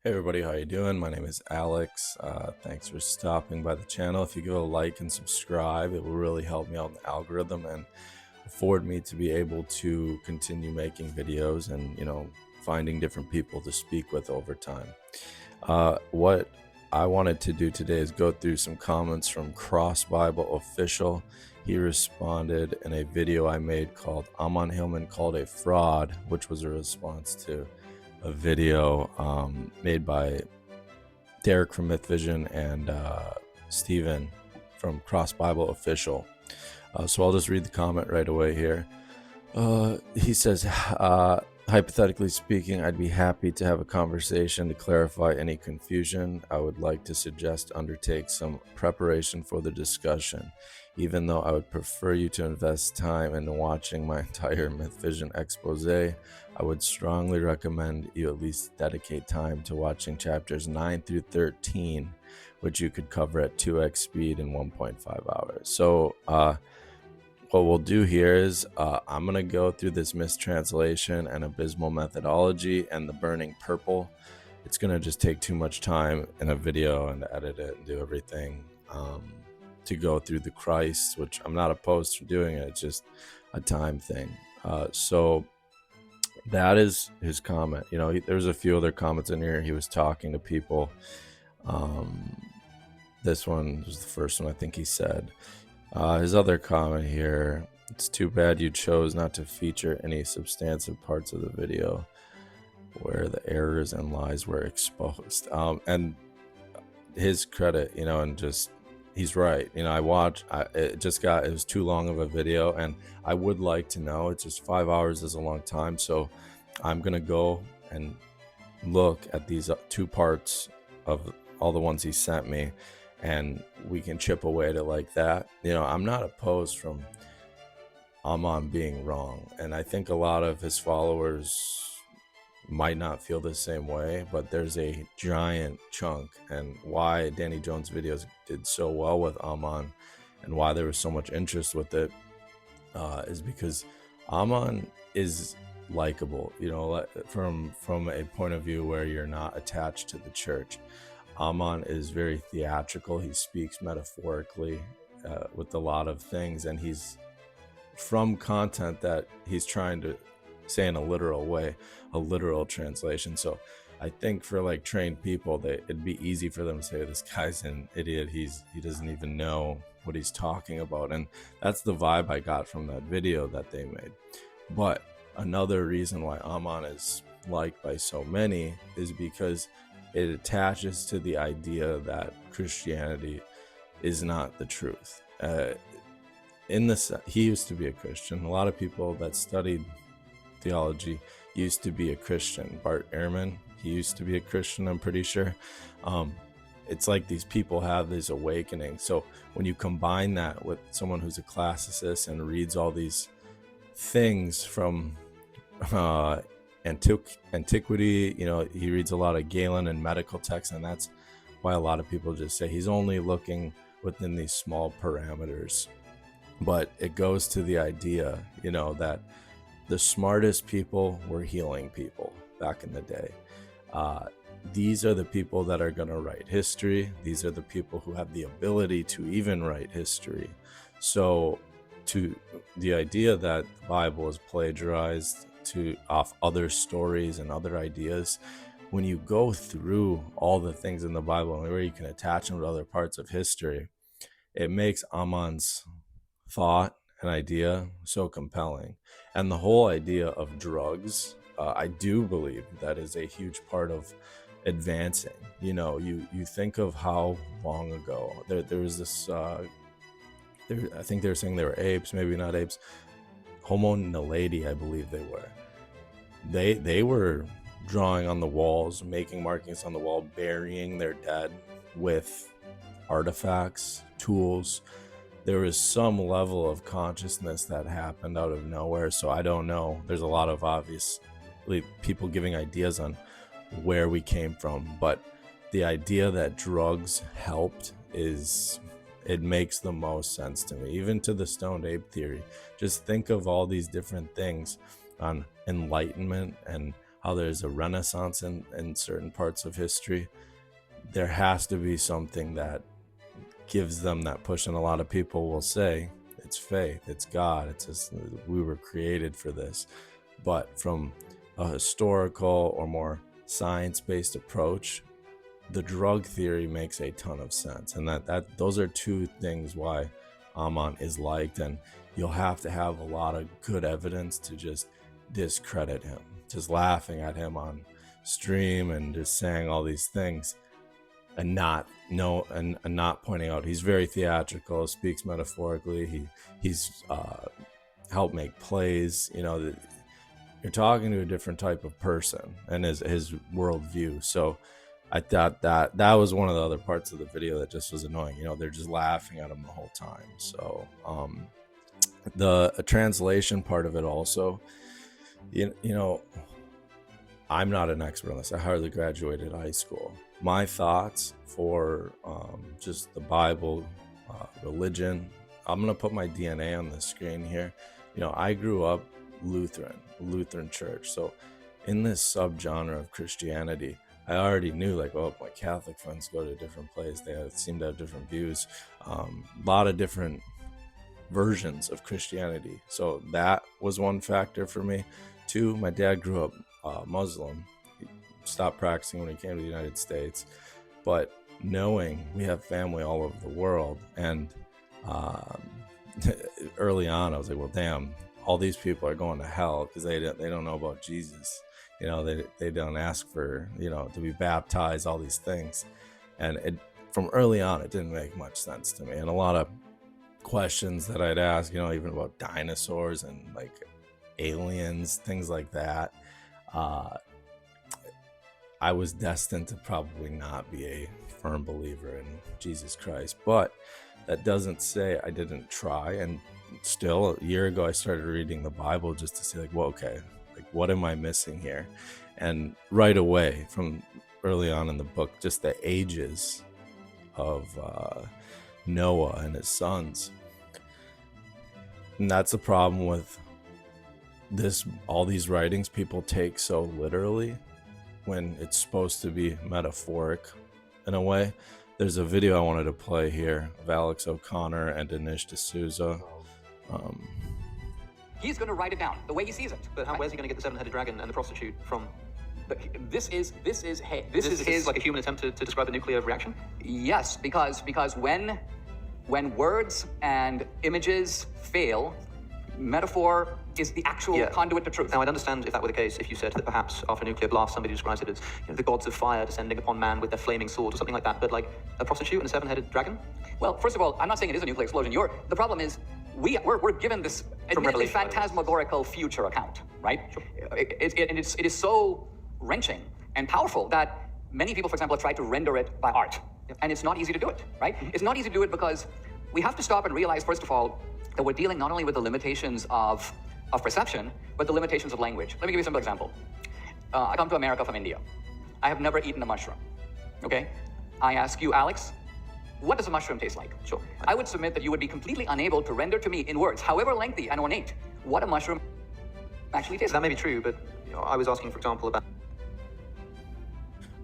Hey everybody, how you doing? My name is Alex. Thanks for stopping by the channel. If you give a like and subscribe, it will really help me out in the algorithm and afford me to be able to continue making videos and finding different people to speak with over time. What I wanted to do today is go through some comments from Cross Bible Official. He responded in a video I made called Ammon Hillman Called a Fraud, which was a response to a video made by Derek from Myth Vision and Steven from Cross Bible Official. So I'll just read the comment right away here. He says, hypothetically speaking, I'd be happy to have a conversation to clarify any confusion. I would like to suggest undertake some preparation for the discussion. Even though I would prefer you to invest time in watching my entire Myth Vision expose, I would strongly recommend you at least dedicate time to watching chapters 9 through 13, which you could cover at 2x speed in 1.5 hours. So, what we'll do here is I'm going to go through this mistranslation and abysmal methodology and the burning purple. It's going to just take too much time in a video and edit it and do everything to go through the Christ, which I'm not opposed to doing it. It's just a time thing. So that is his comment. There's a few other comments in here. He was talking to people. This one was the first one I think he said. His other comment here, it's too bad you chose not to feature any substantive parts of the video where the errors and lies were exposed. And his credit, and just, he's right. I watched, it was too long of a video, and I would like to know, it's just 5 hours is a long time. So I'm going to go and look at these two parts of all the ones he sent me, and we can chip away to like that. I'm not opposed from Ammon being wrong, and I think a lot of his followers might not feel the same way, but there's a giant chunk, and why Danny Jones videos did so well with Ammon and why there was so much interest with it is because Ammon is likable, from a point of view where you're not attached to the church. Ammon is very theatrical. He speaks metaphorically with a lot of things, and he's from content that he's trying to say in a literal way, a literal translation. So I think for trained people, it'd be easy for them to say, this guy's an idiot. He doesn't even know what he's talking about. And that's the vibe I got from that video that they made. But another reason why Ammon is liked by so many is because it attaches to the idea that Christianity is not the truth. He used to be a Christian. A lot of people that studied theology used to be a Christian. Bart Ehrman, he used to be a Christian, I'm pretty sure. It's like these people have this awakening. So when you combine that with someone who's a classicist and reads all these things from antiquity, he reads a lot of Galen and medical texts, and that's why a lot of people just say he's only looking within these small parameters. But it goes to the idea, that the smartest people were healing people back in the day. These are the people that are going to write history. These are the people who have the ability to even write history. So to the idea that the Bible is plagiarized off other stories and other ideas, when you go through all the things in the Bible and where you can attach them to other parts of history, it makes Ammon's thought and idea so compelling. And the whole idea of drugs, I do believe that is a huge part of advancing. You think of how long ago there was this I think they were saying they were apes, maybe not apes, Homo naledi, I believe they were. They were drawing on the walls, making markings on the wall, burying their dead with artifacts, tools. There was some level of consciousness that happened out of nowhere. So I don't know. There's a lot of obviously people giving ideas on where we came from, but the idea that drugs helped it makes the most sense to me, even to the stoned ape theory. Just think of all these different things on enlightenment and how there's a renaissance in certain parts of history. There has to be something that gives them that push, and a lot of people will say it's faith, it's God, it's just we were created for this. But from a historical or more science-based approach, the drug theory makes a ton of sense, and that those are two things why Ammon is liked. And you'll have to have a lot of good evidence to just discredit him, just laughing at him on stream and just saying all these things and not pointing out he's very theatrical, speaks metaphorically, he's helped make plays. You're talking to a different type of person and his worldview. So I thought that was one of the other parts of the video that just was annoying. They're just laughing at him the whole time. So the translation part of it also, I'm not an expert on this. I hardly graduated high school. My thoughts for just the Bible, religion, I'm going to put my DNA on the screen here. I grew up Lutheran church. So in this subgenre of Christianity, I already knew my Catholic friends go to a different place. They seem to have different views, a lot of different versions of Christianity. So that was one factor for me. Two, my dad grew up Muslim. He stopped practicing when he came to the United States. But knowing we have family all over the world, and early on I was like, well, damn, all these people are going to hell because they don't know about Jesus. They don't ask for, to be baptized, all these things. And from early on, it didn't make much sense to me. And a lot of questions that I'd ask, even about dinosaurs and aliens, things like that. I was destined to probably not be a firm believer in Jesus Christ, but that doesn't say I didn't try. And still, a year ago, I started reading the Bible just to see what am I missing here? And right away, from early on in the book, just the ages of Noah and his sons. And that's the problem with all these writings people take so literally when it's supposed to be metaphoric in a way. There's a video I wanted to play here of Alex O'Connor and Dinesh D'Souza. He's going to write it down the way he sees it. But where's he going to get the seven-headed dragon and the prostitute from? This is his like a human attempt to describe a nuclear reaction? Yes, because when words and images fail, metaphor is the actual conduit to truth. Now, I'd understand if that were the case, if you said that perhaps after a nuclear blast, somebody describes it as the gods of fire descending upon man with their flaming swords or something like that. But a prostitute and a seven-headed dragon? Well, first of all, I'm not saying it is a nuclear explosion. The problem is we're given this admittedly phantasmagorical future account, right? Sure. It is so wrenching and powerful that many people, for example, have tried to render it by art. Yep. And it's not easy to do it, right? Mm-hmm. It's not easy to do it because we have to stop and realize, first of all, that we're dealing not only with the limitations of perception, but the limitations of language. Let me give you a simple example. I come to America from India. I have never eaten a mushroom, okay? I ask you, Alex, what does a mushroom taste like? Sure. I would submit that you would be completely unable to render to me in words, however lengthy and ornate, what a mushroom actually tastes like. That may be true, but I was asking, for example, about...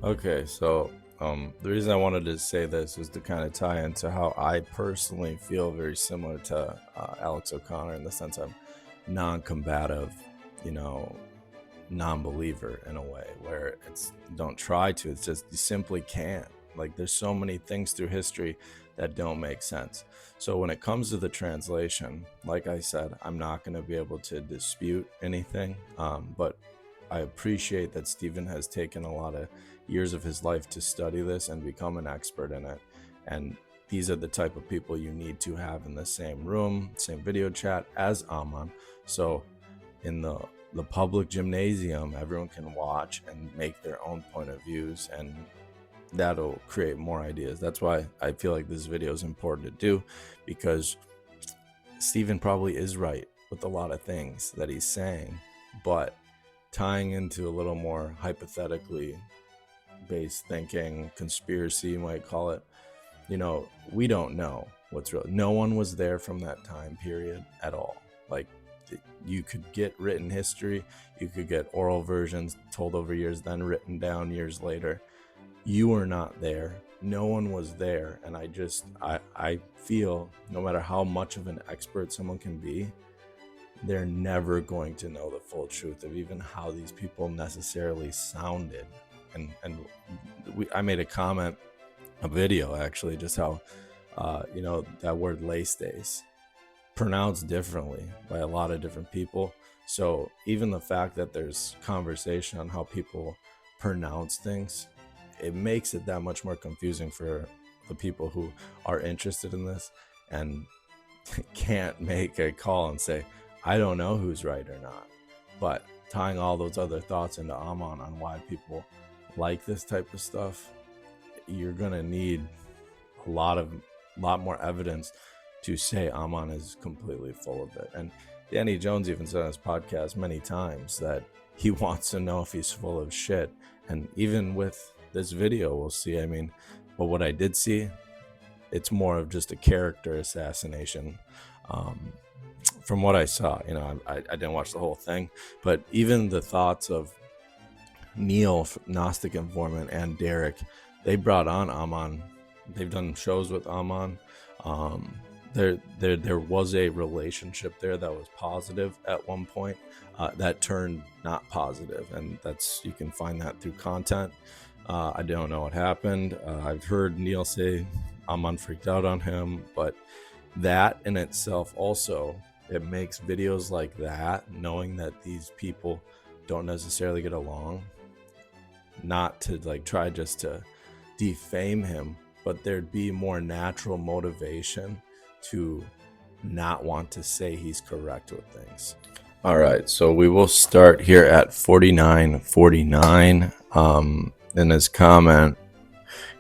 Okay, so the reason I wanted to say this was to kind of tie into how I personally feel very similar to Alex O'Connor, in the sense I'm non-combative, non-believer in a way, where it's don't try to, it's just you simply can't. There's so many things through history that don't make sense. So when it comes to the translation, like I said, I'm not going to be able to dispute anything, but I appreciate that Stephen has taken a lot of years of his life to study this and become an expert in it. And these are the type of people you need to have in the same room, same video chat as Ammon. So in the public gymnasium, everyone can watch and make their own point of views, and that'll create more ideas. That's why I feel like this video is important to do, because Stephen probably is right with a lot of things that he's saying, but tying into a little more hypothetically based thinking, conspiracy you might call it, we don't know what's real. No one was there from that time period at all. you could get written history, you could get oral versions told over years, then written down years later. You were not there. No one was there. And I feel no matter how much of an expert someone can be, they're never going to know the full truth of even how these people necessarily sounded. And I made a comment, a video actually, just how that word lay stays pronounced differently by a lot of different people. So even the fact that there's conversation on how people pronounce things, it makes it that much more confusing for the people who are interested in this and can't make a call and say, I don't know who's right or not. But tying all those other thoughts into Ammon on why people like this type of stuff, you're gonna need a lot more evidence to say Ammon is completely full of it. And Danny Jones even said on his podcast many times that he wants to know if he's full of shit. And even with this video, we'll see. I mean, but what I did see, it's more of just a character assassination. From what I saw, I didn't watch the whole thing, but even the thoughts of Neil, Gnostic Informant, and Derek, they brought on Ammon. They've done shows with Ammon. There was a relationship there that was positive at one point that turned not positive, and you can find that through content. I don't know what happened. I've heard Neil say Ammon freaked out on him, but that in itself also, it makes videos like that, knowing that these people don't necessarily get along, not to try just to defame him, but there'd be more natural motivation to not want to say he's correct with things. All right, so we will start here at 4949. In his comment,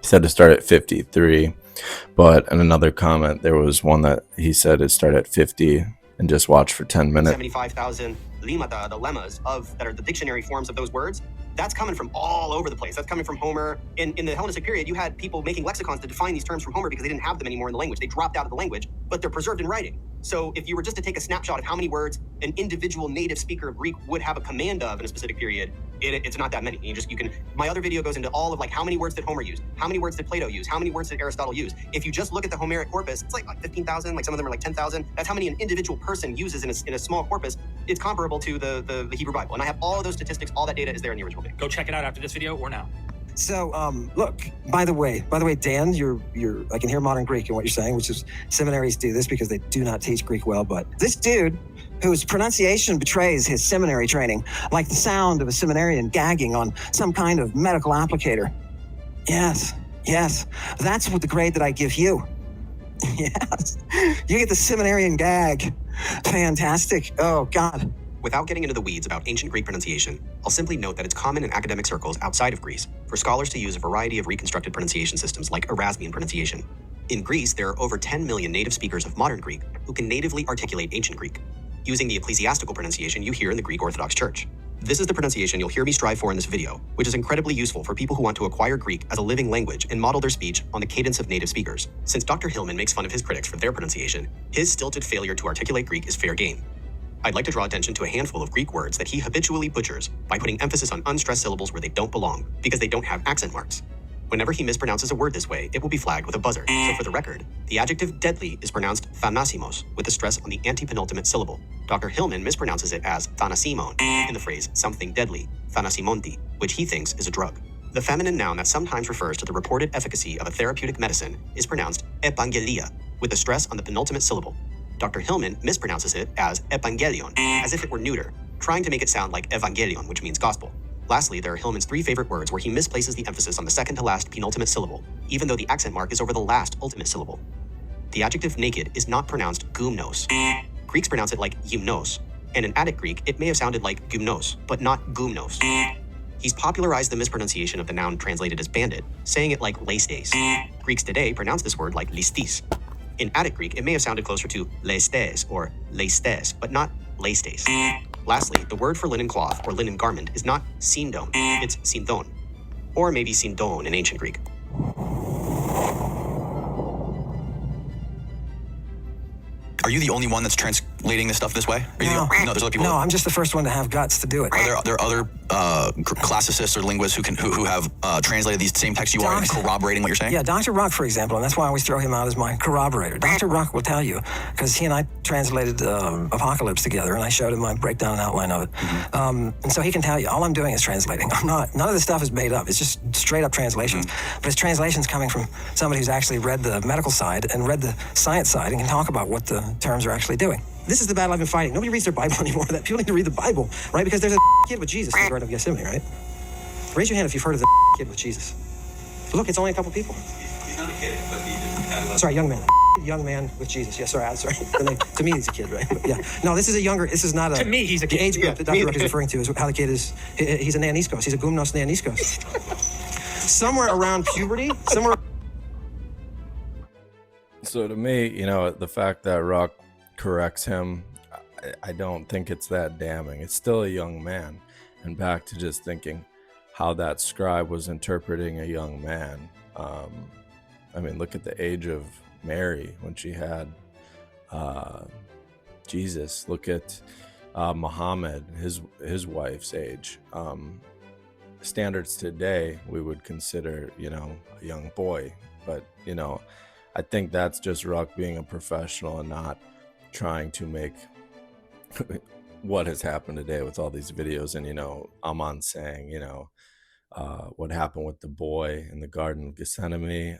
he said to start at 53, but in another comment, there was one that he said it start at 50 and just watch for 10 minutes. 75,000 limata, the lemmas that are the dictionary forms of those words. That's coming from all over the place. That's coming from Homer. In the Hellenistic period, you had people making lexicons to define these terms from Homer because they didn't have them anymore in the language. They dropped out of the language, but they're preserved in writing. So if you were just to take a snapshot of how many words an individual native speaker of Greek would have a command of in a specific period, it's not that many. My other video goes into all of how many words did Homer use? How many words did Plato use? How many words did Aristotle use? If you just look at the Homeric corpus, it's like 15,000, some of them are 10,000. That's how many an individual person uses in a small corpus. It's comparable to the Hebrew Bible. And I have all of those statistics, all that data is there in the original video. Go check it out after this video or now. So, look, by the way, Dan, I can hear modern Greek in what you're saying, which is seminaries do this because they do not teach Greek well. But this dude, whose pronunciation betrays his seminary training, like the sound of a seminarian gagging on some kind of medical applicator. Yes, that's what the grade that I give you. Yes, you get the seminarian gag. Fantastic. Oh, God. Without getting into the weeds about ancient Greek pronunciation, I'll simply note that it's common in academic circles outside of Greece for scholars to use a variety of reconstructed pronunciation systems like Erasmian pronunciation. In Greece, there are over 10 million native speakers of modern Greek who can natively articulate ancient Greek, using the ecclesiastical pronunciation you hear in the Greek Orthodox Church. This is the pronunciation you'll hear me strive for in this video, which is incredibly useful for people who want to acquire Greek as a living language and model their speech on the cadence of native speakers. Since Dr. Hillman makes fun of his critics for their pronunciation, his stilted failure to articulate Greek is fair game. I'd like to draw attention to a handful of Greek words that he habitually butchers by putting emphasis on unstressed syllables where they don't belong, because they don't have accent marks. Whenever he mispronounces a word this way, it will be flagged with a buzzer. So for the record, the adjective deadly is pronounced thanasimos, with a stress on the antepenultimate syllable. Dr. Hillman mispronounces it as thanasimon in the phrase something deadly, thanasimonti, which he thinks is a drug. The feminine noun that sometimes refers to the reported efficacy of a therapeutic medicine is pronounced epangelia, with a stress on the penultimate syllable. Dr. Hillman mispronounces it as evangelion, as if it were neuter, trying to make it sound like evangelion, which means gospel. Lastly, there are Hillman's 3 favorite words where he misplaces the emphasis on the second to last penultimate syllable, even though the accent mark is over the last ultimate syllable. The adjective naked is not pronounced gumnos. Greeks pronounce it like gymnos, and in Attic Greek, it may have sounded like gymnos, but not gumnos. He's popularized the mispronunciation of the noun translated as bandit, saying it like leistes. Greeks today pronounce this word like listis. In Attic Greek, it may have sounded closer to leistes or leistes, but not leistes. Lastly, the word for linen cloth or linen garment is not sindon, it's sindon, or maybe sindon in ancient Greek. Are you the only one that's translating this stuff this way? Are you No. no, there's other people. No, I'm just the first one to have guts to do it. Are there other classicists or linguists who have translated these same texts you are and corroborating what you're saying? Yeah, Dr. Ruck, for example, and that's why I always throw him out as my corroborator. Dr. Ruck will tell you, because he and I translated Apocalypse together, and I showed him my breakdown and outline of it. And so he can tell you, all I'm doing is translating. None of the stuff is made up. It's just straight up translations. But it's translations coming from somebody who's actually read the medical side and read the science side and can talk about what the terms are actually doing. This is the battle I've been fighting. Nobody reads their Bible anymore. That people need to read the Bible, right? Because there's a kid with Jesus in the Garden of Gethsemane, right? Raise your hand if you've heard of the kid with Jesus. Look, it's only a couple people. He's not a kid, but he just Sorry, young man. Young man with Jesus. Yeah, sorry. To me, he's a kid, right? But yeah. No, this is a younger. This is not a. To me, he's a kid. The age group that Dr. Ruck is referring to is how the kid is. He's a neoniskos. He's a gumnos neoniskos. Somewhere around puberty. Somewhere. So to me, you know, the fact that Ruck corrects him, I don't think it's that damning. It's still a young man. And back to just thinking how that scribe was interpreting a young man. I mean, look at the age of Mary when she had Jesus. Look at Muhammad, his wife's age. Standards today, we would consider, you know, a young boy. But, you know, I think that's just Ruck being a professional and not trying to make what has happened today with all these videos. And, you know, Ammon saying, you know, what happened with the boy in the Garden of Gethsemane,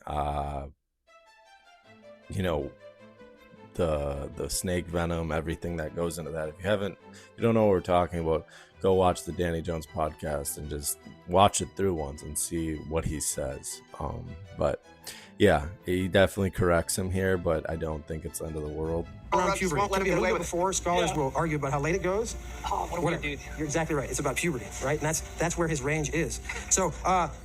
you know, the snake venom, everything that goes into that. If you don't know what we're talking about, go watch the Danny Jones podcast and just watch it through once and see what he says. But yeah, he definitely corrects him here, but I don't think it's the end of the world. Around puberty. It could be a little bit before. Scholars will argue about how late it goes. Oh, what a weird dude. You're exactly right. It's about puberty, right? And that's where his range is. So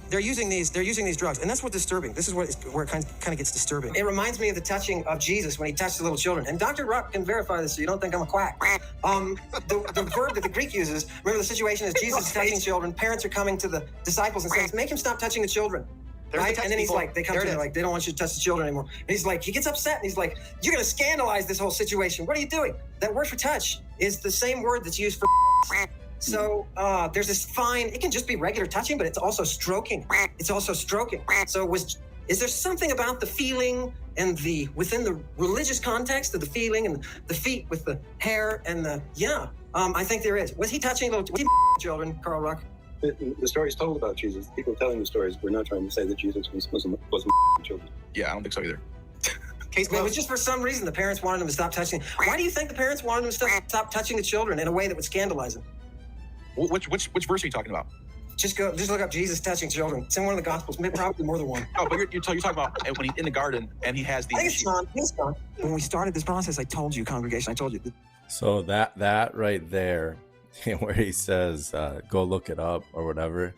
they're using these drugs, and that's what's disturbing. This is where it kind of gets disturbing. It reminds me of the touching of Jesus when he touched the little children. And Dr. Ruck can verify this, so you don't think I'm a quack. The word that the Greek uses. Remember, the situation is Jesus is touching children. Parents are coming to the disciples and saying, "Make him stop touching the children." Right? And then he's like, they come to him like, they don't want you to touch the children anymore. And he's like, he gets upset and he's like, you're going to scandalize this whole situation. What are you doing? That word for touch is the same word that's used for. So there's this fine, it can just be regular touching, but it's also stroking. So is there something about the feeling and within the religious context of the feeling and the feet with the hair and I think there is. Was he touching little children, Carl Ruck? The stories told about Jesus, people telling the stories, we're not trying to say that Jesus was children. Yeah, I don't think so either. It was just for some reason the parents wanted him to stop touching. Why do you think the parents wanted him to stop touching the children in a way that would scandalize him? Which verse are you talking about? Just look up Jesus touching children. It's in one of the Gospels, probably more than one. Oh, but you're talking about when he's in the garden and he has these. I think it's John. When we started this process, I told you, congregation, I told you. So that right there, where he says, go look it up or whatever,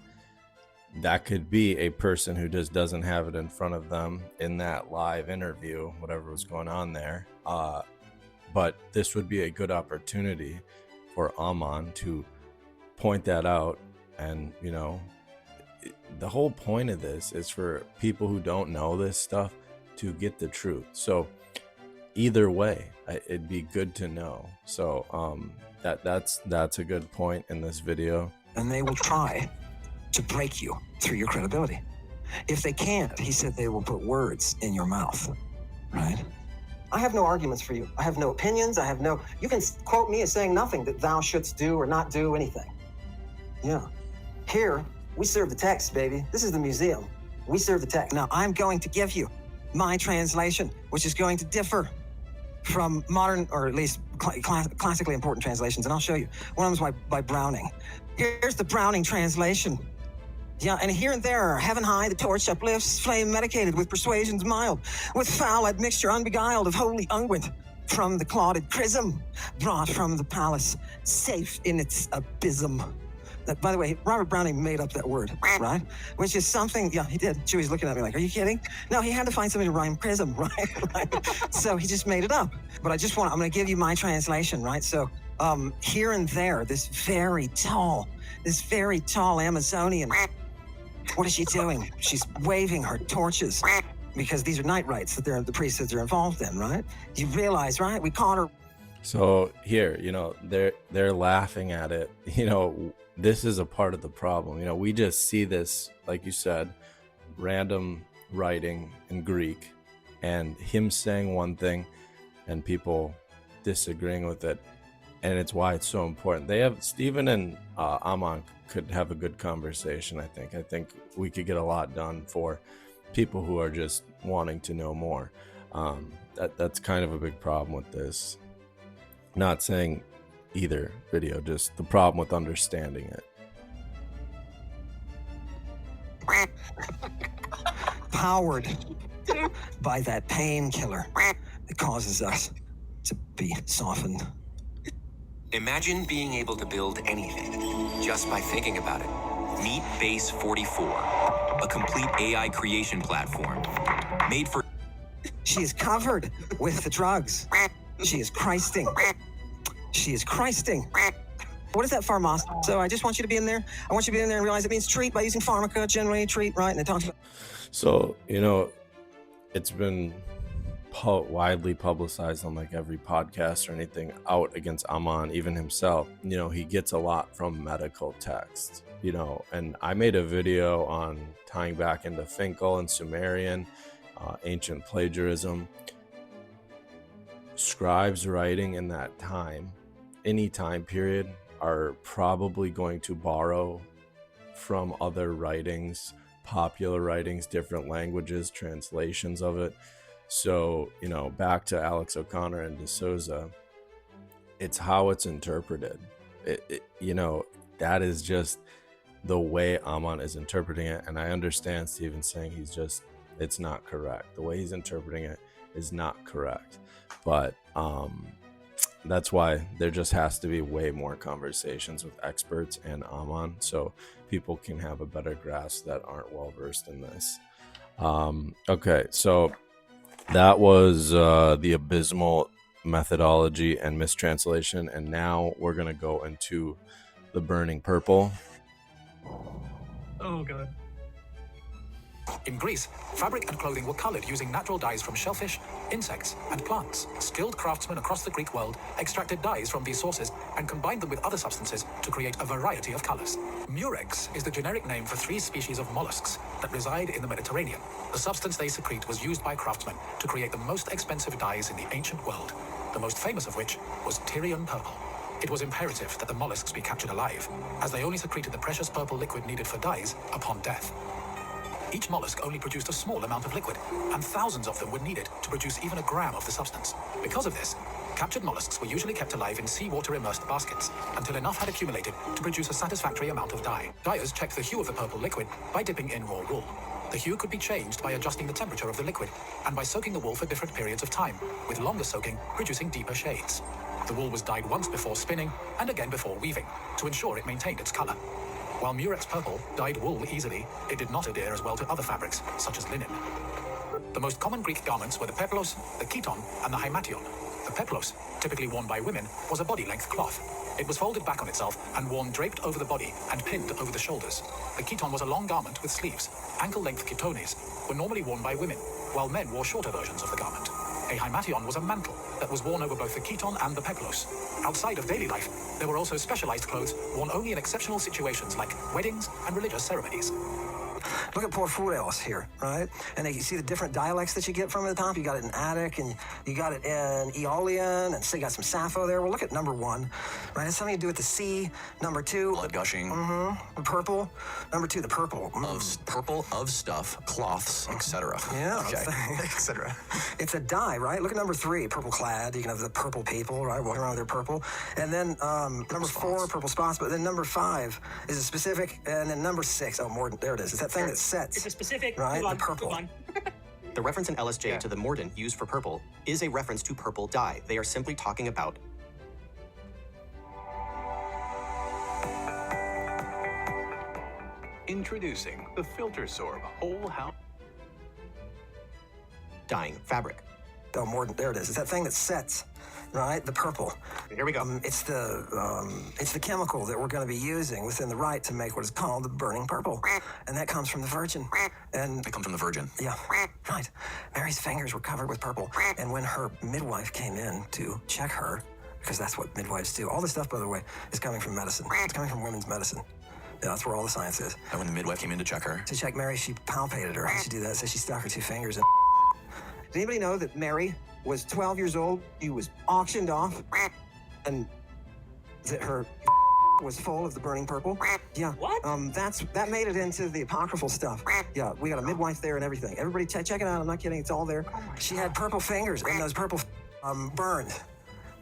that could be a person who just doesn't have it in front of them in that live interview, whatever was going on there. But this would be a good opportunity for Ammon to point that out. And, you know, the whole point of this is for people who don't know this stuff to get the truth. So either way, it'd be good to know. So that's a good point in this video. And they will try to break you through your credibility. If they can't, he said they will put words in your mouth, right? I have no arguments for you. I have no opinions. You can quote me as saying nothing that thou shouldst do or not do anything. Yeah. Here, we serve the text, baby. This is the museum. We serve the text. Now, I'm going to give you my translation, which is going to differ from modern, or at least classically important translations, and I'll show you. One of them is by Browning. Here's the Browning translation. Yeah, and here and there, heaven high, the torch uplifts, flame medicated with persuasions mild, with foul admixture unbeguiled of holy unguent, from the clotted chrism, brought from the palace, safe in its abysm. By the way, Robert Browning made up that word, right? Which is something, yeah, he did. Chewy's looking at me like, are you kidding? No, he had to find something to rhyme prism, right? So he just made it up. But I'm going to give you my translation, right? So here and there, this very tall Amazonian, what is she doing? She's waving her torches because these are night rites that the priests are involved in, right? You realize, right? We caught her. So here, they're laughing at it. This is a part of the problem. We just see this, like you said, random writing in Greek, and him saying one thing, and people disagreeing with it, and it's why it's so important. Stephen and Ammon could have a good conversation. I think we could get a lot done for people who are just wanting to know more. That's kind of a big problem with this. Not saying either video, just the problem with understanding it. Powered by that painkiller that causes us to be softened. Imagine being able to build anything just by thinking about it. Meet Base 44, a complete AI creation platform made for... She is covered with the drugs. She is Christing. She is Christing. What is that pharmos? So I just want you to be in there. I want you to be in there and realize it means treat by using pharmaca, generally treat, right? And it talks about... So, it's been widely publicized on like every podcast or anything out against Ammon, even himself. He gets a lot from medical text, and I made a video on tying back into Finkel and Sumerian, ancient plagiarism. Scribes writing in that time, any time period, are probably going to borrow from other writings, popular writings, different languages, translations of it. So, back to Alex O'Connor and De Souza, it's how it's interpreted. That is just the way Ammon is interpreting it. And I understand Stephen saying it's not correct. The way he's interpreting it is not correct. But that's why there just has to be way more conversations with experts and Ammon, so people can have a better grasp that aren't well versed in this. Okay, so that was the abysmal methodology and mistranslation, and now we're gonna go into the burning purple. Oh god. In Greece, fabric and clothing were colored using natural dyes from shellfish, insects, and plants. Skilled craftsmen across the Greek world extracted dyes from these sources and combined them with other substances to create a variety of colors. Murex is the generic name for 3 species of mollusks that reside in the Mediterranean. The substance they secrete was used by craftsmen to create the most expensive dyes in the ancient world, the most famous of which was Tyrian purple. It was imperative that the mollusks be captured alive, as they only secreted the precious purple liquid needed for dyes upon death. Each mollusk only produced a small amount of liquid, and thousands of them were needed to produce even a gram of the substance. Because of this, captured mollusks were usually kept alive in seawater immersed baskets until enough had accumulated to produce a satisfactory amount of dye. Dyers checked the hue of the purple liquid by dipping in raw wool. The hue could be changed by adjusting the temperature of the liquid and by soaking the wool for different periods of time, with longer soaking producing deeper shades. The wool was dyed once before spinning and again before weaving to ensure it maintained its color. While Murex purple dyed wool easily, it did not adhere as well to other fabrics, such as linen. The most common Greek garments were the peplos, the chiton, and the hymation. The peplos, typically worn by women, was a body-length cloth. It was folded back on itself and worn draped over the body and pinned over the shoulders. The chiton was a long garment with sleeves. Ankle-length chitones were normally worn by women, while men wore shorter versions of the garment. A hymation was a mantle that was worn over both the chiton and the peplos. Outside of daily life, there were also specialized clothes worn only in exceptional situations like weddings and religious ceremonies. Look at Porphyrios here, right? And you see the different dialects that you get from the top. You got it in Attic, and you got it in Aeolian, and so you got some Sappho there. Well, look at number 1, right? It's something to do with the sea. Number 2, blood gushing. The purple. Number 2, the purple. Purple of stuff, cloths, etc. Yeah, okay, etc. It's a dye, right? Look at number 3, purple clad. You can have the purple people, right? Walking around with their purple. And then number 4, purple spots. But then number 5 is a specific, and then number 6, oh, more, there it is. It's that thing that sets. It's a specific, right? The purple. The reference in LSJ to the mordant used for purple is a reference to purple dye. They are simply talking about introducing the Filter Sorb Whole House dyeing fabric. Oh, mordant, there it is. It's that thing that sets, right? The purple. Here we go. It's the chemical that we're going to be using within the rite to make what is called the burning purple, and that comes from the Virgin. And It comes from the Virgin. yeah, right. Mary's fingers were covered with purple, and when her midwife came in to check her, because that's what midwives do. All this stuff, by the way, is coming from medicine. It's coming from women's medicine. Yeah, that's where all the science is. And when the midwife came in to check her, To check Mary, she palpated her. She did that, so she stuck her 2 fingers in. Does anybody know that Mary was 12 years old? She was auctioned off, and that her was full of the burning purple. Yeah. What? That made it into the apocryphal stuff. Yeah, we got a midwife there and everything. Everybody check it out. I'm not kidding. It's all there. She had purple fingers, and those purple burned.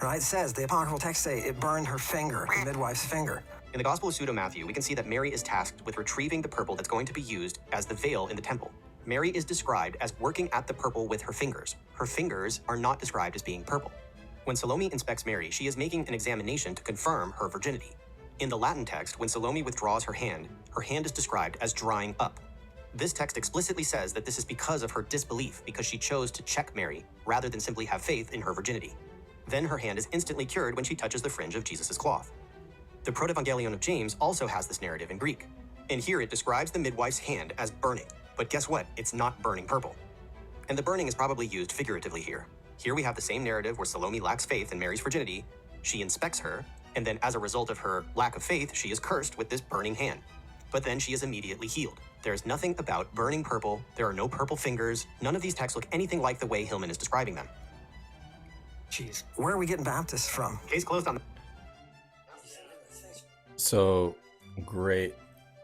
Right? It says, the apocryphal texts say it burned her finger, the midwife's finger. In the Gospel of Pseudo-Matthew, we can see that Mary is tasked with retrieving the purple that's going to be used as the veil in the temple. Mary is described as working at the purple with her fingers. Her fingers are not described as being purple. When Salome inspects Mary, she is making an examination to confirm her virginity. In the Latin text, when Salome withdraws her hand is described as drying up. This text explicitly says that this is because of her disbelief, because she chose to check Mary rather than simply have faith in her virginity. Then her hand is instantly cured when she touches the fringe of Jesus' cloth. The Protevangelion of James also has this narrative in Greek. And here it describes the midwife's hand as burning. But guess what? It's not burning purple. And the burning is probably used figuratively here. Here we have the same narrative where Salome lacks faith in Mary's virginity. She inspects her, and then as a result of her lack of faith, she is cursed with this burning hand. But then she is immediately healed. There's nothing about burning purple. There are no purple fingers. None of these texts look anything like the way Hillman is describing them. Jeez. Where are we getting Baptists from? Case closed on the... So great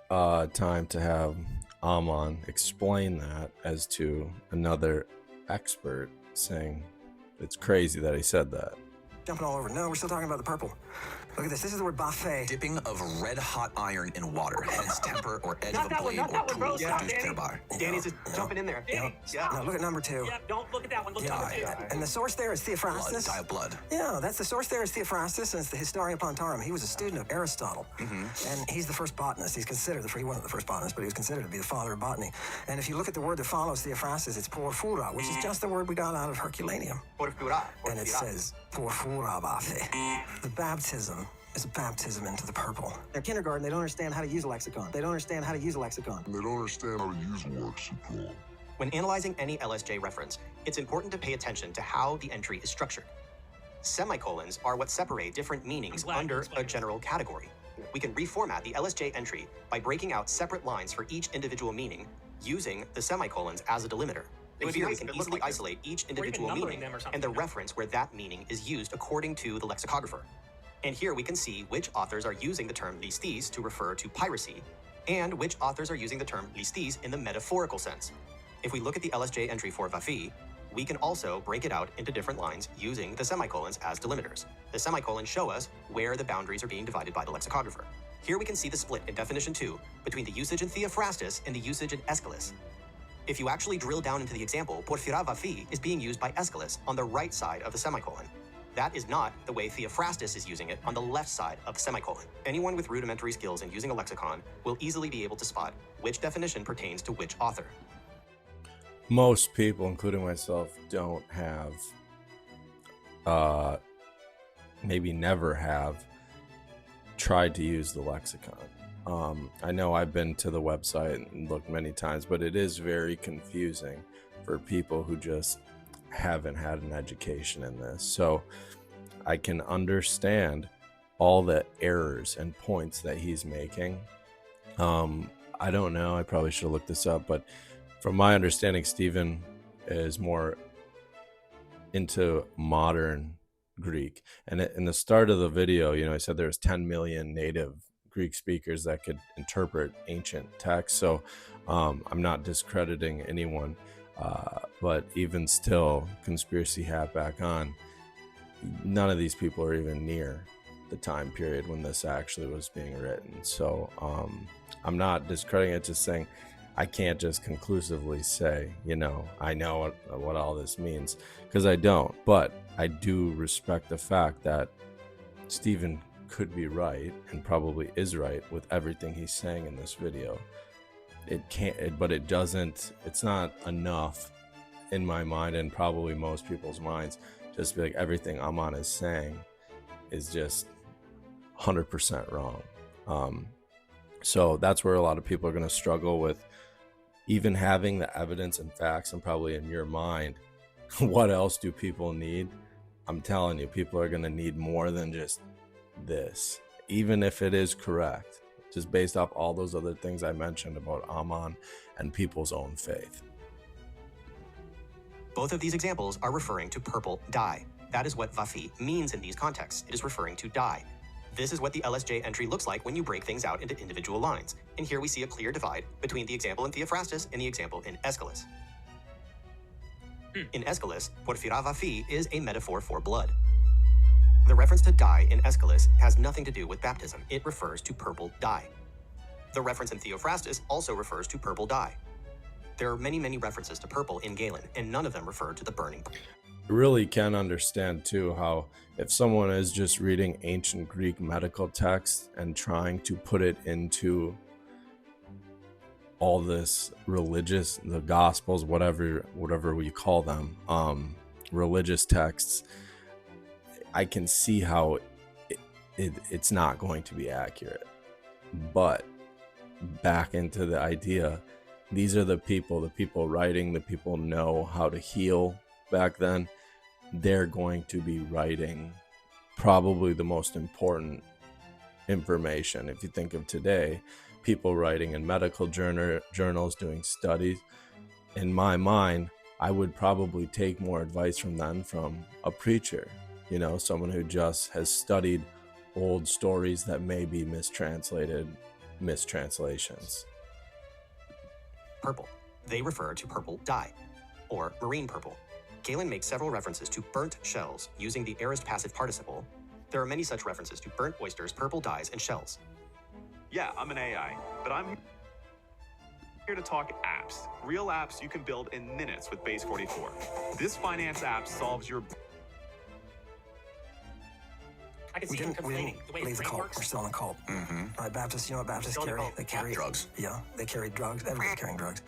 time to have Ammon explain that as to another expert saying it's crazy that he said that. Jumping all over. No, we're still talking about the purple. Look at this. This is the word buffet. dipping of red hot iron in water, hence temper or edge of a blade or tool produced thereby. Danny's just jumping in there. Yeah. No, look at number 2. Yeah, don't look at that one. Look at number 2. And the source there is Theophrastus. Dye of blood. Yeah, that's the source there is Theophrastus, and it's the Historia Pontarum. He was a student of Aristotle, and he's the first botanist. He's considered he wasn't the first botanist, but he was considered to be the father of botany. And if you look at the word that follows Theophrastus, it's porphyra, which is just the word we got out of Herculaneum. Porphyra. And it says porphyra baphe. The baptism is a baptism into the purple. They're kindergarten, they don't understand how to use a lexicon. They don't understand how to use a lexicon. When analyzing any LSJ reference, it's important to pay attention to how the entry is structured. Semicolons are what separate different meanings under a general category. We can reformat the LSJ entry by breaking out separate lines for each individual meaning using the semicolons as a delimiter. And here we can easily isolate each individual meaning and the reference where that meaning is used according to the lexicographer. And here we can see which authors are using the term listis to refer to piracy, and which authors are using the term listis in the metaphorical sense. If we look at the LSJ entry for Vafi, we can also break it out into different lines using the semicolons as delimiters. The semicolons show us where the boundaries are being divided by the lexicographer. Here we can see the split in definition 2 between the usage in Theophrastus and the usage in Aeschylus. If you actually drill down into the example, porphyra Vafi is being used by Aeschylus on the right side of the semicolon. That is not the way Theophrastus is using it on the left side of the semicolon. Anyone with rudimentary skills in using a lexicon will easily be able to spot which definition pertains to which author. Most people, including myself, don't have, maybe never have, tried to use the lexicon. I know I've been to the website and looked many times, but it is very confusing for people who just haven't had an education in this. So I can understand all the errors and points that he's making. I don't know, I probably should have looked this up, but from my understanding, Stephen is more into modern Greek. And in the start of the video, I said there was 10 million native Greek speakers that could interpret ancient texts. So I'm not discrediting anyone. But even still, conspiracy hat back on, none of these people are even near the time period when this actually was being written. So I'm not discrediting it, just saying I can't just conclusively say, I know what all this means, because I don't. But I do respect the fact that Stephen could be right and probably is right with everything he's saying in this video. But it doesn't, it's not enough in my mind, and probably most people's minds, just be like everything Ammon is saying is just 100% wrong. So that's where a lot of people are going to struggle with even having the evidence and facts, and probably in your mind, what else do people need? I'm telling you, people are going to need more than just this, even if it is correct, just based off all those other things I mentioned about Ammon and people's own faith. Both of these examples are referring to purple dye. That is what Vafi means in these contexts. It is referring to dye. This is what the LSJ entry looks like when you break things out into individual lines. And here we see a clear divide between the example in Theophrastus and the example in Aeschylus. In Aeschylus, porphyra Vafi is a metaphor for blood. The reference to dye in Aeschylus has nothing to do with baptism. It refers to purple dye. The reference in Theophrastus also refers to purple dye. There are many, many references to purple in Galen, and none of them refer to the burning. You really can understand too how if someone is just reading ancient Greek medical text and trying to put it into all this religious, the gospels, whatever we call them, religious texts, I can see how it's not going to be accurate. But back into the idea, these are the people writing, the people know how to heal back then. They're going to be writing probably the most important information. If you think of today, people writing in medical journals, doing studies, in my mind, I would probably take more advice from them from a preacher, you know, someone who just has studied old stories that may be mistranslations. Purple. They refer to purple dye, or marine purple. Galen makes several references to burnt shells using the aorist passive participle. There are many such references to burnt oysters, purple dyes, and shells. Yeah, I'm an AI, but I'm here to talk apps. Real apps you can build in minutes with Base 44. This finance app solves your... I can see him complaining. The way his brain cult. works. We're still in a cult. Right, Baptists, you know what Baptists carry? They carry drugs. Yeah, they carry drugs. Everybody's carrying drugs.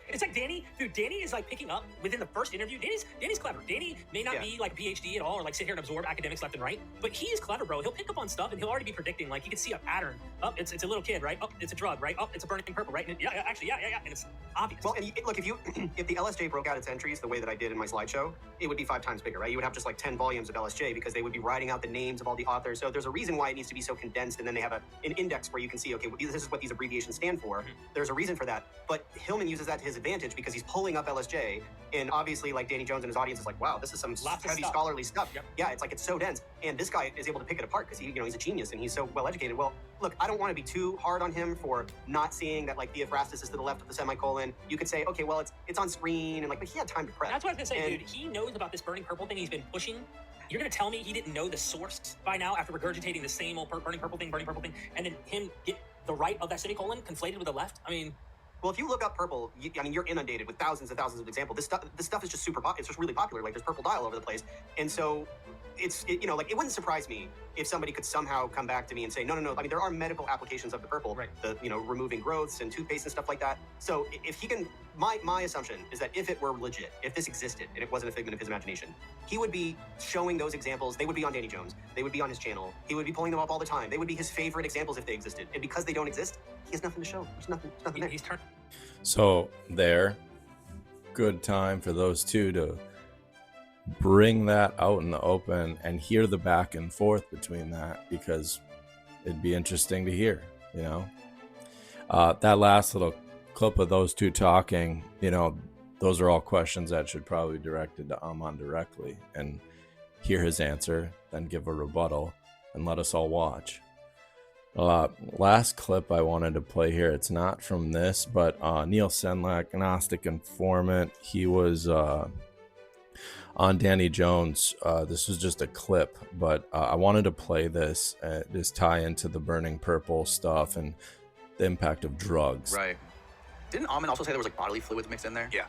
It's like Danny, dude. Danny is like picking up within the first interview. Danny's clever. Danny may not be like a PhD at all, or like sit here and absorb academics left and right, but he is clever, bro. He'll pick up on stuff and he'll already be predicting. Like he can see a pattern. Oh, it's a little kid, right? Oh, it's a drug, right? Oh, it's a burning purple, right? And actually, and it's obvious. Well, and look, if the LSJ broke out its entries the way that I did in my slideshow, it would be 5 times bigger, right? You would have just like 10 volumes of LSJ because they would be writing out the names of all the authors. So there's a reason why it needs to be so condensed, and then they have an index where you can see, okay, well, this is what these abbreviations stand for. There's a reason for that, but Hillman uses that to his advantage because he's pulling up LSJ, and obviously, like Danny Jones and his audience is like, wow, this is some heavy scholarly stuff. Yep. Yeah, it's like it's so dense, and this guy is able to pick it apart because he's a genius and he's so well educated. Well, look, I don't want to be too hard on him for not seeing that like Theophrastus is to the left of the semicolon. You could say, okay, well, it's on screen, and like, but he had time to prep. That's what I was gonna say, dude. He knows about this burning purple thing. He's been pushing. You're gonna tell me he didn't know the source by now after regurgitating the same old burning purple thing, and then him get the right of that semicolon conflated with the left? I mean. Well, if you look up purple, you're inundated with thousands and thousands of examples. This stuff is just it's just really popular. Like, there's purple dye all over the place. And so it wouldn't surprise me if somebody could somehow come back to me and say, no. I mean, there are medical applications of the purple, right? Removing growths and toothpaste and stuff like that. So if he can, my assumption is that if it were legit, if this existed and it wasn't a figment of his imagination, he would be showing those examples. They would be on Danny Jones. They would be on his channel. He would be pulling them up all the time. They would be his favorite examples if they existed. And because they don't exist, he has nothing to show. There's nothing there. He's turned. So good time for those two to bring that out in the open and hear the back and forth between that, because it'd be interesting to hear, you know. That last little clip of those two talking, you know, those are all questions that should probably be directed to Ammon directly, and hear his answer, then give a rebuttal, and let us all watch. Last clip I wanted to play here, it's not from this, but Neil Senlak, Gnostic Informant, he was on Danny Jones. This was just a clip, but I wanted to play this, tie into the burning purple stuff and the impact of drugs. Right. Didn't Ammon also say there was like bodily fluids mixed in there? Yeah.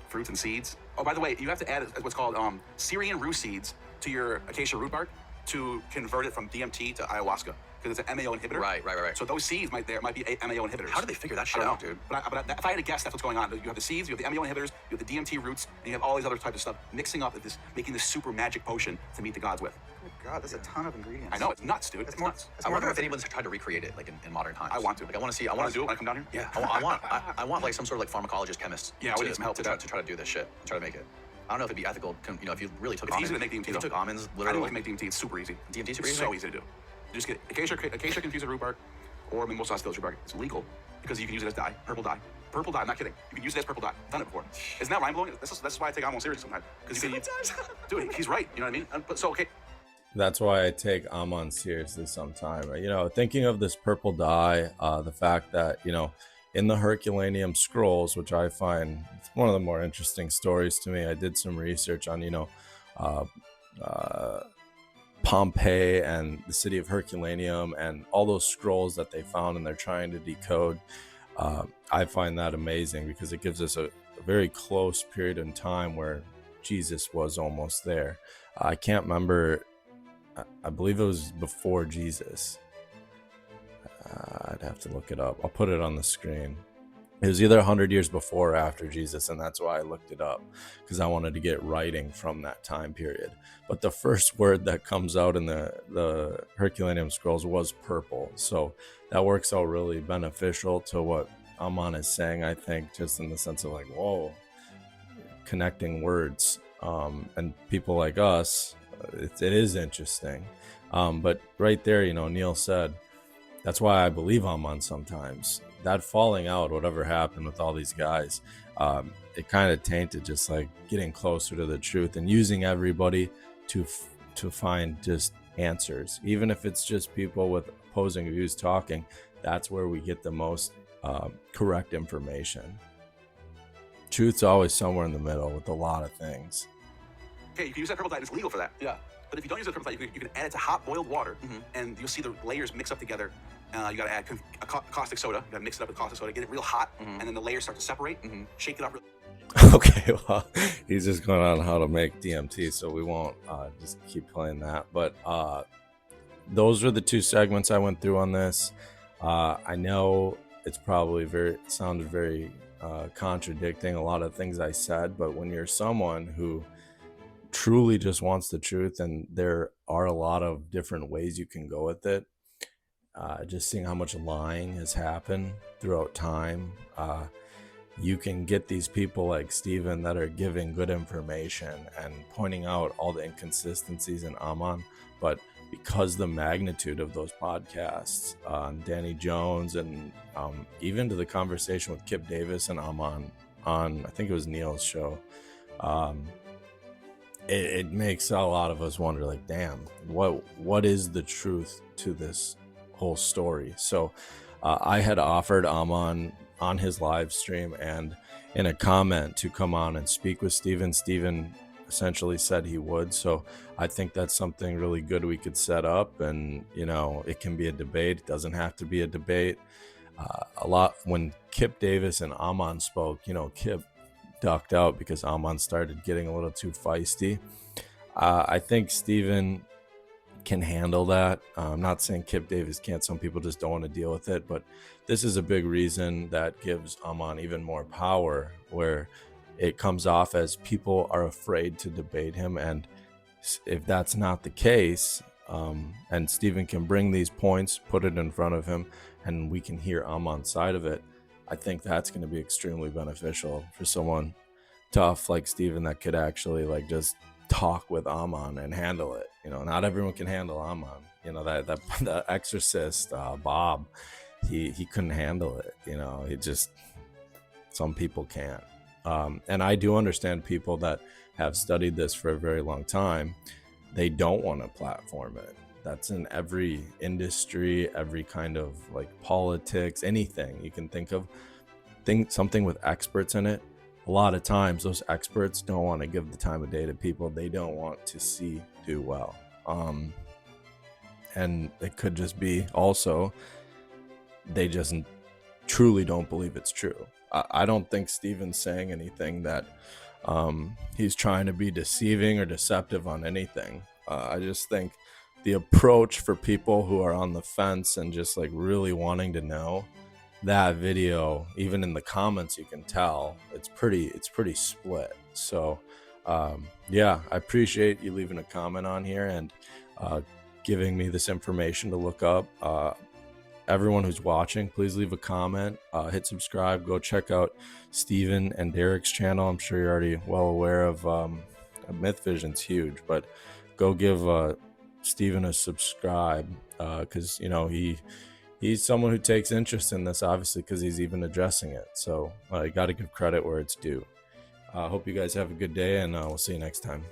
Fruits and seeds. Oh, by the way, you have to add what's called Syrian rue seeds to your acacia root bark to convert it from DMT to ayahuasca, because it's an MAO inhibitor. Right. So those seeds might be MAO inhibitors. How did they figure that shit out, dude? But if I had to guess, that's what's going on. You have the seeds, you have the MAO inhibitors, you have the DMT roots, and you have all these other types of stuff mixing up with this, making this super magic potion to meet the gods with. Oh God, that's a ton of ingredients. I know, it's nuts, dude. It's nuts. I wonder if anyone's tried to recreate it like in modern times. I want to. Like, I want to do it when I come down here. Yeah. I want like some sort of like pharmacologist chemist. Yeah, I would need some help to try to do this shit, try to make it. I don't know if it'd be ethical. You know, if you really took It's almonds, easy to make DMT. if you though. took almonds, Anyone literally. can make DMT. It's super easy. DMT super It's easy. so easy to do. You just get acacia confused with rhubarb, or mimosa skills rhubarb. It's legal because you can use it as dye, purple dye. Purple dye. I'm not kidding. You can use it as purple dye. I've done it before. Isn't that mind blowing? That's why I take Ammon serious sometimes. Because you can, dude, he's right. You know what I mean? But so okay. That's why I take Ammon seriously sometimes. You know, thinking of this purple dye, the fact that, you know, in the Herculaneum scrolls, which I find it's one of the more interesting stories to me. I did some research on, you know, Pompeii and the city of Herculaneum and all those scrolls that they found and they're trying to decode. I find that amazing because it gives us a very close period in time where Jesus was almost there. I can't remember. I believe it was before Jesus. I'd have to look it up. I'll put it on the screen. It was either 100 years before or after Jesus, and that's why I looked it up, because I wanted to get writing from that time period. But the first word that comes out in the Herculaneum scrolls was purple. So that works out really beneficial to what Ammon is saying, I think, just in the sense of like, whoa, connecting words. And people like us, it is interesting. But right there, you know, Neil said, that's why I believe Ammon sometimes. That falling out, whatever happened with all these guys, it kind of tainted just like getting closer to the truth and using everybody to find just answers. Even if it's just people with opposing views talking, that's where we get the most correct information. Truth's always somewhere in the middle with a lot of things. Okay, you can use that purple dye. It's legal for that. Yeah. But if you don't use that purple dye, you can add it to hot boiled water, and you'll see the layers mix up together. You got to add caustic soda. You got to mix it up with caustic soda, get it real hot, and then the layers start to separate. Shake it up. Okay, well, he's just going on how to make DMT, so we won't just keep playing that. But those are the two segments I went through on this. I know it's probably sounded very contradicting a lot of things I said, but when you're someone who truly just wants the truth, and there are a lot of different ways you can go with it, just seeing how much lying has happened throughout time, you can get these people like Steven that are giving good information and pointing out all the inconsistencies in Ammon. But because the magnitude of those podcasts, Danny Jones, and even to the conversation with Kip Davis and Ammon on, I think it was Neil's show, it makes a lot of us wonder, like, damn, what is the truth to this whole story? So I had offered Ammon on his live stream and in a comment to come on and speak with Steven. Steven essentially said he would. So I think that's something really good we could set up, and, you know, it can be a debate. It doesn't have to be a debate. A lot when Kip Davis and Ammon spoke, you know, Kip ducked out because Ammon started getting a little too feisty. I think Steven can handle that. I'm not saying Kip Davis can't. Some people just don't want to deal with it, but this is a big reason that gives Ammon even more power, where it comes off as people are afraid to debate him. And if that's not the case, and Steven can bring these points, put it in front of him, and we can hear Ammon's side of it, I think that's going to be extremely beneficial for someone tough like Steven that could actually like just talk with Ammon and handle it. You know, not everyone can handle Ammon. You know, that exorcist, Bob, he couldn't handle it. You know, some people can't. And I do understand people that have studied this for a very long time. They don't want to platform it. That's in every industry, every kind of like politics, anything you can think of. Something with experts in it. A lot of times those experts don't want to give the time of day to people they don't want to see do well. And it could just be also they just truly don't believe it's true. I don't think Steven's saying anything that he's trying to be deceiving or deceptive on anything. I just think the approach for people who are on the fence and just like really wanting to know, that video, even in the comments, you can tell it's pretty split. So yeah, I appreciate you leaving a comment on here and giving me this information to look up. everyone who's watching, please leave a comment, hit subscribe, go check out Steven and Derek's channel. I'm sure you're already well aware of Myth Vision's huge, but go give Steven a subscribe, because you know he's someone who takes interest in this, obviously, because he's even addressing it. So you got to give credit where it's due. Hope you guys have a good day, and we'll see you next time.